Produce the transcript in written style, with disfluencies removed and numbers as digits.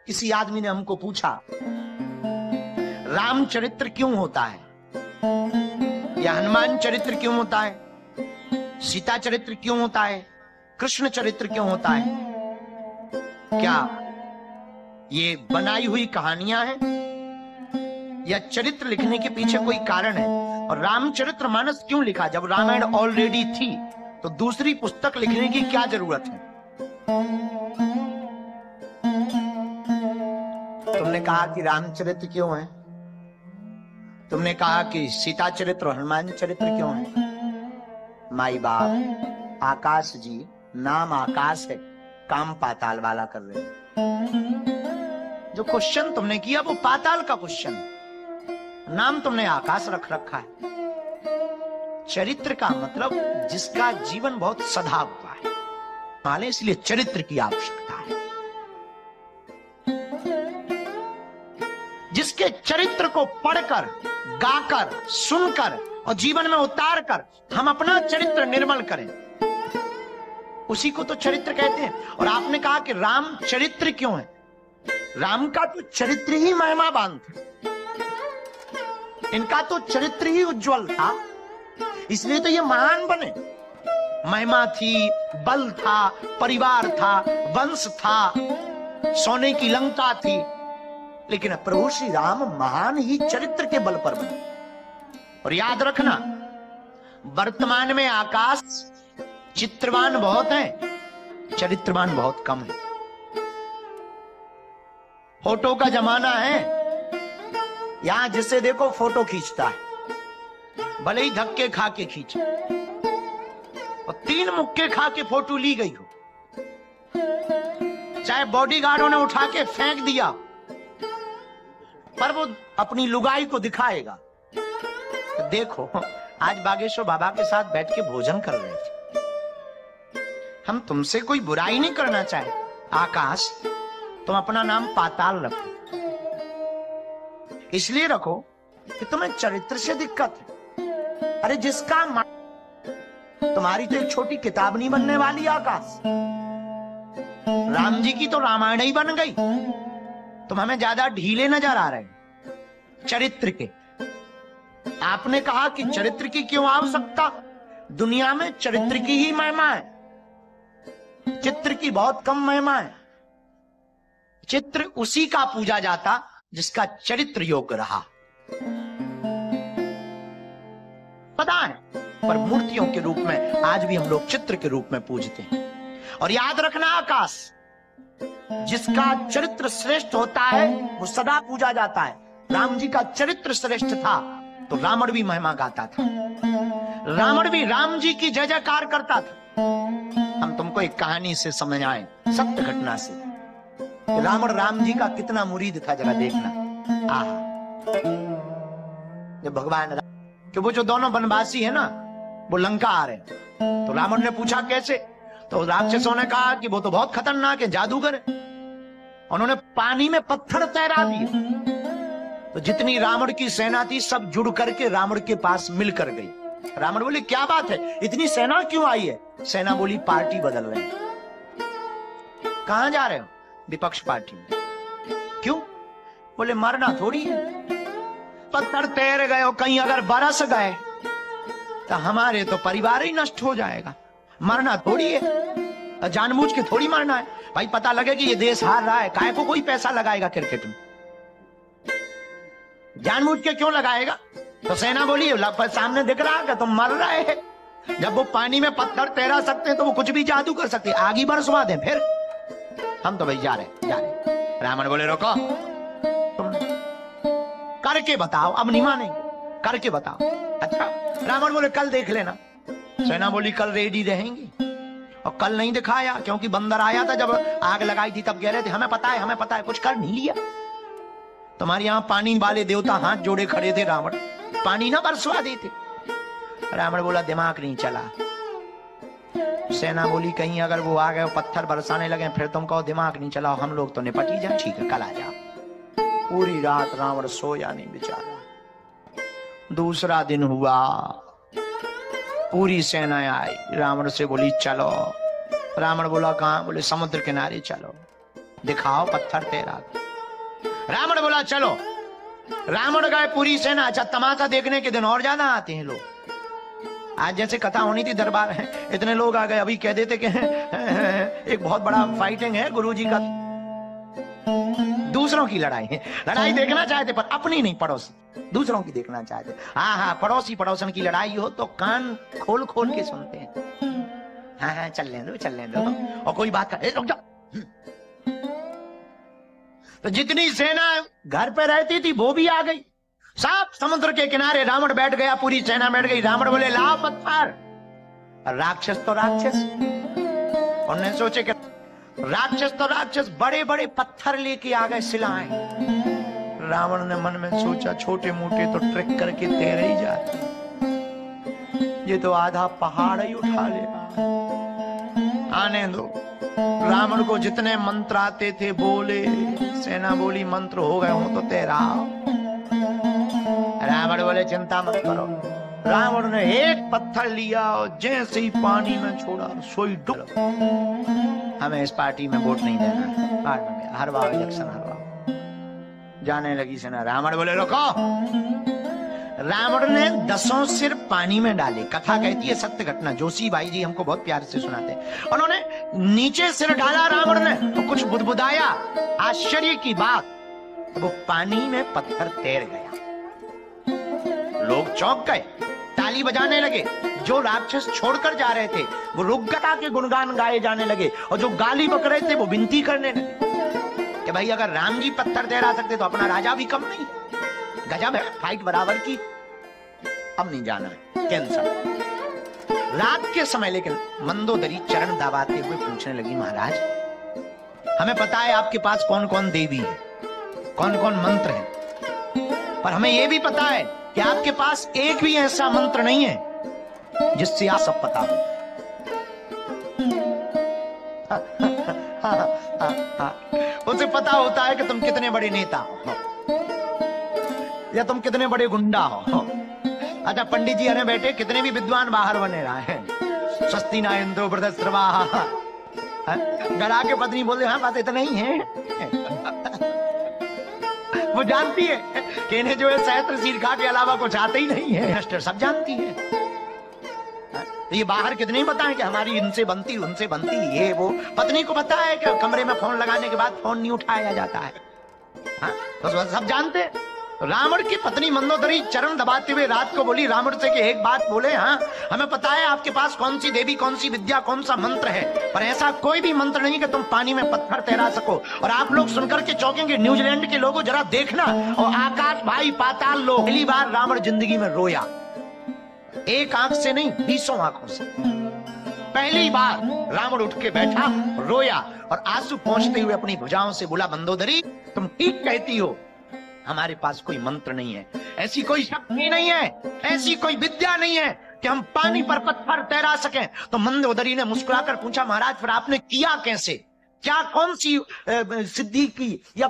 किसी आदमी ने हमको पूछा रामचरित्र क्यों होता है, या हनुमान चरित्र क्यों होता है, सीता चरित्र क्यों होता है, कृष्ण चरित्र क्यों होता है? क्या ये बनाई हुई कहानियां हैं या चरित्र लिखने के पीछे कोई कारण है? और रामचरितमानस क्यों लिखा? जब रामायण ऑलरेडी थी तो दूसरी पुस्तक लिखने की क्या जरूरत है? तुमने कहा कि रामचरित्र क्यों है, तुमने कहा कि सीता चरित्र और हनुमान चरित्र क्यों है। माई बाप आकाश जी, नाम आकाश है, काम पाताल वाला कर रहे हैं। जो क्वेश्चन तुमने किया वो पाताल का क्वेश्चन, नाम तुमने आकाश रख रखा है। चरित्र का मतलब जिसका जीवन बहुत सधा हुआ है, माने इसलिए चरित्र की आवश्यकता है। जिसके चरित्र को पढ़कर, गाकर, सुनकर और जीवन में उतार कर हम अपना चरित्र निर्मल करें, उसी को तो चरित्र कहते हैं। और आपने कहा कि राम चरित्र क्यों है? राम का तो चरित्र ही महिमावान था, इनका तो चरित्र ही उज्जवल था, इसलिए तो ये महान बने। महिमा थी, बल था, परिवार था, वंश था, सोने की लंका थी, लेकिन प्रभु श्री राम महान ही चरित्र के बल पर बने। और याद रखना, वर्तमान में आकाश चित्रवान बहुत है, चरित्रवान बहुत कम है। फोटो का जमाना है, यहां जिसे देखो फोटो खींचता है, भले ही धक्के खा के खींचे और 3 मुक्के खा के फोटो ली गई हो, चाहे बॉडीगार्डों ने उठा के फेंक दिया, पर वो अपनी लुगाई को दिखाएगा। तो देखो, आज बागेश्वर बाबा के साथ बैठ के भोजन कर रहे थे। हम तुमसे कोई बुराई नहीं करना चाहे। आकाश, तुम अपना नाम पाताल रखो, इसलिए रखो कि तुम्हें चरित्र से दिक्कत है। अरे जिसका तुम्हारी तो एक छोटी किताब नहीं बनने वाली आकाश। राम जी की तो रामायण ही बन गई, तुम हमें ज्यादा ढीले नजर आ रहे हैं चरित्र के। आपने कहा कि चरित्र की क्यों आवश्यकता? दुनिया में चरित्र की ही महिमा है, चित्र की बहुत कम महिमा है। चित्र उसी का पूजा जाता जिसका चरित्र योग्य रहा, पता है। पर मूर्तियों के रूप में आज भी हम लोग चित्र के रूप में पूजते हैं। और याद रखना आकाश, जिसका चरित्र श्रेष्ठ होता है वो सदा पूजा जाता है। राम जी का चरित्र श्रेष्ठ था तो रावण भी महिमा गाता था, रावण भी राम जी की जय जयकार करता था। हम तुमको एक कहानी से समझ आए, सत्य घटना से। रावण राम जी का कितना मुरीद था, जरा देखना। जब भगवान कि वो जो दोनों वनवासी है ना, वो लंका आ रहे हैं, तो रावण ने पूछा कैसे? तो राक्षसों ने कहा कि वो तो बहुत खतरनाक है, जादूगर है। उन्होंने पानी में पत्थर तैरा दिए, तो जितनी रावण की सेना थी सब जुड़ करके रावण के पास मिलकर गई। रावण बोले क्या बात है, इतनी सेना क्यों आई है? सेना बोली पार्टी बदल रहे हैं। कहां जा रहे हो? विपक्ष पार्टी में। क्यों? बोले मरना थोड़ी है, पत्थर तैर गए हो, कहीं अगर बरस गए तो हमारे तो परिवार ही नष्ट हो जाएगा, मरना थोड़ी है, जानबूझ के थोड़ी मरना है। भाई पता लगे कि ये देश हार रहा है, काहे को कोई पैसा लगाएगा क्रिकेट में? जानबूझ के क्यों लगाएगा? तो सेना बोली सामने दिख रहा है कि तुम मर रहे हैं। जब वो पानी में पत्थर तैरा सकते हैं तो वो कुछ भी जादू कर सकते हैं, आग ही बरसवा दें। फिर हम तो भाई जा रहे। रावण बोले रोको, तुम करके बताओ। अब नहीं मानेंगे, करके बताओ। अच्छा, रावण बोले कल देख लेना। सेना बोली कल रेडी रहेंगे, और कल नहीं दिखाया क्योंकि बंदर आया था जब आग लगाई थी, तब कह रहे थे हमें पता है, हमें पता है, कुछ कर नहीं लिया। तुम्हारे यहां पानी वाले देवता हाथ जोड़े खड़े थे, रावण पानी ना बरसवा देते। रावण बोला दिमाग नहीं चला। सेना बोली कहीं अगर वो आ गए पत्थर बरसाने लगे फिर तुम कहो दिमाग नहीं चला, हम लोग तो निपट ही जाए। ठीक है कल आ जाओ। पूरी रात रावण सोया नहीं बेचारा। दूसरा दिन हुआ, पूरी सेना आई, रावण से बोली चलो। रावण बोला कहां? बोले समुद्र किनारे चलो, दिखाओ पत्थर तैरा। रावण बोला चलो। रावण गए पूरी सेना। अच्छा, तमाशा देखने के दिन और ज्यादा आते हैं लोग। आज जैसे कथा होनी थी दरबार है, इतने लोग आ गए। अभी कह देते कि एक बहुत बड़ा फाइटिंग है गुरुजी का। दूसरों की लड़ाई है, लड़ाई देखना चाहते पर अपनी नहीं, पड़ोस दूसरों की देखना चाहते। हाँ हाँ, पड़ोसी पड़ोसन की लड़ाई हो तो कान खोल खोल के सुनते हैं। हाँ हाँ, चलने दो। और कोई बात कर, रुक जाओ। तो जितनी सेना घर पे रहती थी वो भी आ गई। साफ समुद्र के किनारे रावण बैठ गया, पूरी सेना बैठ गई। रावण बोले लाओ पत्थर। राक्षस तो राक्षस, उन्होंने सोचे कि राक्षस तो राक्षस बड़े बड़े पत्थर लेके आ गए, सिलाएं। रावण ने मन में सोचा छोटे मोटे तो ट्रेक करके तैर ही जाते, ये तो आधा पहाड़ ही उठा लेगा। आने दो। रावण को जितने मंत्र आते थे बोले, सेना बोली मंत्र हो गए हो तो तैरा। रावण बोले चिंता मत करो। रावण ने एक पत्थर लिया और जैसे ही पानी में छोड़ा सोई डूब। हमें इस पार्टी में वोट नहीं देना, हरवाओ इलेक्शन हरवाओ। जाने लगी सेना। रावण बोले रुको। रावण ने 10 सिर पानी में डाले। कथा कहती है, सत्य घटना, जोशी भाई जी हमको बहुत प्यार से सुनाते हैं। उन्होंने नीचे सिर डाला रावण ने तो कुछ बुदबुदाया। आश्चर्य की बात, वो पानी में पत्थर तैर गया। लोग चौंक गए, ताली बजाने लगे। जो राक्षस छोड़कर जा रहे थे वो रुग्णता के गुणगान गाए जाने लगे, और जो गाली बक रहे थे वो विनती करने लगे कि भाई अगर राम जी पत्थर तैरा सकते तो अपना राजा भी कम नहीं। गजब है, फाइट बराबर की। अब नहीं जाना है, कैंसर। रात के समय लेकिन मंदोदरी चरण दबाते हुए पूछने लगी, महाराज हमें पता है आपके पास कौन कौन देवी है, कौन कौन मंत्र है, पर हमें यह भी पता है कि आपके पास एक भी ऐसा मंत्र नहीं है जिससे आप सब पता हो। उसे पता होता है कि तुम कितने बड़े नेता हो या तुम कितने बड़े गुंडा हो। अच्छा पंडित जी, अरे बेटे कितने भी विद्वान बाहर बने रहा है, स्वस्ति ना इंद्रो वृद्धस्रवाः। घर आके पत्नी बोले हाँ बात इतना ही है। वो जानती है कि इन्हें जो है सहस्त्र शीर्षा के अलावा कुछ आते ही नहीं है, सब जानती है। ये बाहर कितने ही बताएं कि हमारी इनसे बनती उनसे बनती, ये वो। पत्नी को पता है कि कमरे में फोन लगाने के बाद फोन नहीं उठाया जाता है, हाँ? तो सब जानते हैं। रावण की पत्नी मंदोदरी चरण दबाते हुए रात को बोली रावण से कि एक बात बोले, हाँ हमें पता है आपके पास कौन सी देवी, कौन सी विद्या, कौन सा मंत्र है, पर ऐसा कोई भी मंत्र नहीं कि तुम पानी में पत्थर तैरा सको। और आप लोग सुनकर के चौंकेंगे, न्यूजीलैंड के लोगों जरा देखना। और आकाश भाई पाताल लोग, पहली बार रावण जिंदगी में रोया, एक आंख से नहीं 20 आंखों से। पहली बार रावण उठ के बैठा, रोया और आंसू पोंछते हुए अपनी भुजाओं से बोला, मंदोदरी तुम ठीक कहती हो, हमारे पास कोई मंत्र नहीं है, ऐसी कोई शक्ति नहीं है, ऐसी कोई विद्या नहीं है कि हम पानी पर पत्थर तैरा सकें। तो मंदोदरी ने मुस्कुराकर पूछा, महाराज फिर आपने किया कैसे, क्या कौन सी सिद्धि की या